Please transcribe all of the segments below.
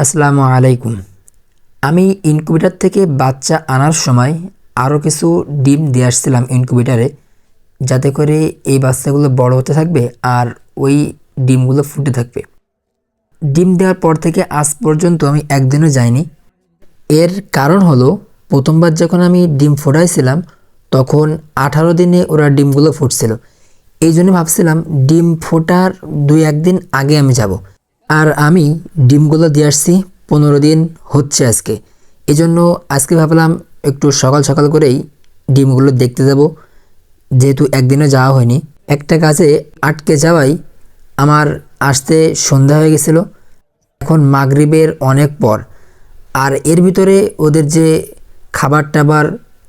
আসসালামু আলাইকুম। আমি ইনকিউবেটর থেকে বাচ্চা আনার সময় আরও কিছু ডিম দিয়ে আসছিলাম ইনকিউবেটরে, যাতে করে এই বাচ্চাগুলো বড় হতে থাকবে আর ওই ডিমগুলো ফুটে থাকবে। ডিম দেওয়ার পর থেকে আজ পর্যন্ত আমি একদিনও যাইনি। এর কারণ হলো, প্রথমবার যখন আমি ডিম ফোটাইছিলাম তখন 18 দিনে ওরা ডিমগুলো ফুটছিল। এই জন্য ভাবছিলাম ডিম ফোটার 2-1 দিন আগে আমি যাব। আর আমি ডিমগুলো দিয়ে আসছি 15 দিন হচ্ছে আজকে। এই জন্য আজকে ভাবলাম একটু সকাল সকাল করেই ডিমগুলো দেখতে যাব, যেহেতু একদিনও যাওয়া হয়নি। একটা কাজে আটকে যাওয়াই আমার আসতে সন্ধ্যা হয়ে গেছিলো। এখন মাগরিবের অনেক পর, আর এর ভিতরে ওদের যে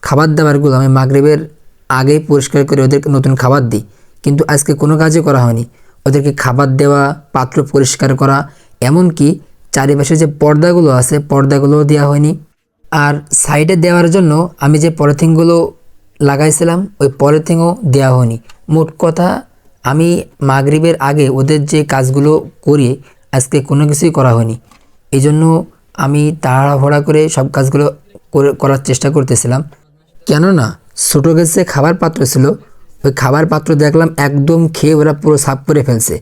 খাবার দাবারগুলো আমি মাগরিবের আগেই পরিষ্কার করে ওদেরকে নতুন খাবার দিই, কিন্তু আজকে কোনো কাজই করা হয়নি। ওদেরকে খাবার দেওয়া, পাত্র পরিষ্কার করা, এমনকি চারিপাশে যে পর্দাগুলো আছে পর্দাগুলোও দেওয়া হয়নি। আর সাইডে দেওয়ার জন্য আমি যে পলিথিনগুলো লাগাইছিলাম ওই পলিথিনও দেওয়া হয়নি। মোট কথা আমি মাগরিবের আগে ওদের যে কাজগুলো করি আজকে কোনো কিছুই করা হয়নি। এই জন্য আমি তাড়াহুড়া করে সব কাজগুলো করার চেষ্টা করতেছিলাম। কেননা ছোটো যে খাবার পাত্র ছিল ওই খাবার পাত্র দেখলাম একদম খেয়ে ওরা পুরো সাফ করে ফেলছে।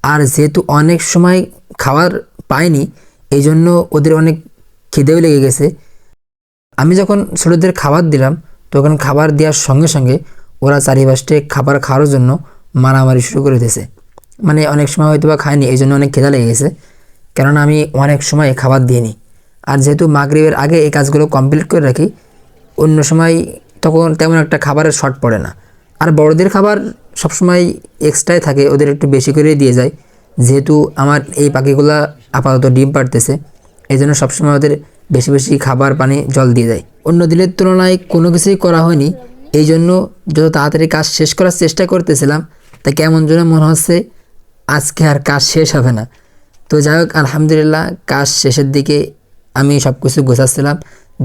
আর যেহেতু অনেক সময় খাবার পায়নি, এই জন্য ওদের অনেক খিদেও লেগে গেছে। আমি যখন ছোটোদের খাবার দিলাম তখন খাবার দেওয়ার সঙ্গে সঙ্গে ওরা চারিপাশে খাবার খাওয়ার জন্য মারামারি শুরু করে দিয়েছে। মানে অনেক সময় হয়তো বা খায়নি, এই জন্য অনেক খিদা লেগে গেছে, কেননা আমি অনেক সময় খাবার দিইনি। আর যেহেতু মাগরিবের আগে এই কাজগুলো কমপ্লিট করে রাখি, অন্য সময় তখন তেমন একটা খাবারের শর্ট পড়ে না। আর বড়দের খাবার সবসময় এক্সট্রাই থাকে, ওদের একটু বেশি করে দিয়ে যায়। যেহেতু আমার এই পাখিগুলা আপাতত ডিম পাড়তেছে, এই জন্য সবসময় ওদের বেশি বেশি খাবার, পানি, জল দিয়ে যায়। অন্য দিনের তুলনায় কোনো কিছুই করা হয়নি। এই জন্য যত তাড়াতাড়ি কাজ শেষ করার চেষ্টা করতেছিলাম, তা কেমন যেন মনে হচ্ছে আজকে আর কাজ শেষ হবে না। তো যাই হোক, আলহামদুলিল্লাহ কাজ শেষের দিকে আমি সব কিছু গোছাচ্ছিলাম।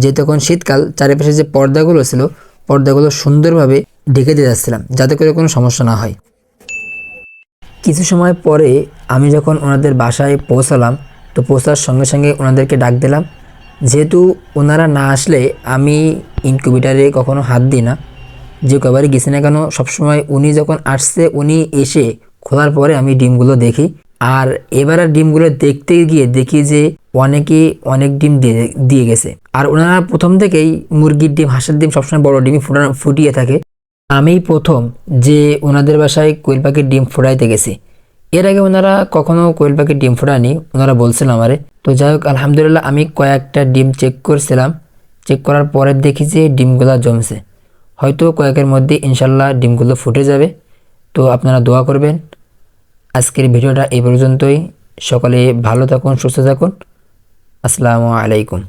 যে তখন শীতকাল, চারিপাশে যে পর্দাগুলো ছিল পর্দাগুলো সুন্দরভাবে ঢেকে দিয়ে যাচ্ছিলাম, যাতে করে কোনো সমস্যা না হয়। কিছু সময় পরে আমি যখন ওনাদের বাসায় পৌঁছালাম, তো পৌঁছার সঙ্গে সঙ্গে ওনাদেরকে ডাক দিলাম। যেহেতু ওনারা না আসলে আমি ইনকিউবেটারে কখনো হাত দিই না, যে কবারই গেছি না কেন সবসময় উনি যখন আসছে উনি এসে খোলার পরে আমি ডিমগুলো দেখি। আর এবার ডিমগুলো দেখতে গিয়ে দেখি যে অনেকে অনেক ডিম দিয়ে গেছে। আর ওনারা প্রথম থেকেই মুরগির ডিম, হাঁসের ডিম সবসময় বড় ডিমই ফুটিয়ে থাকে। আমি প্রথম যে ওনাদের বাসায় কোয়েল পাখির ডিম ফোটাইতে গেছি। এর আগে ওনারা কখনো কোয়েল পাখির ডিম ফোটায়নি, ওনারা বলছিল আমারে। তো যাই হোক, আলহামদুলিল্লাহ আমি কয়েকটা ডিম চেক করছিলাম। চেক করার পরে দেখি যে ডিমগুলো জমছে। হয়তো কয়েকের মধ্যে ইনশাল্লাহ ডিমগুলো ফুটে যাবে। তো আপনারা দোয়া করবেন। আজকের ভিডিওটা এই পর্যন্তই। সকলে ভালো থাকুন, সুস্থ থাকুন। আসসালামু আলাইকুম।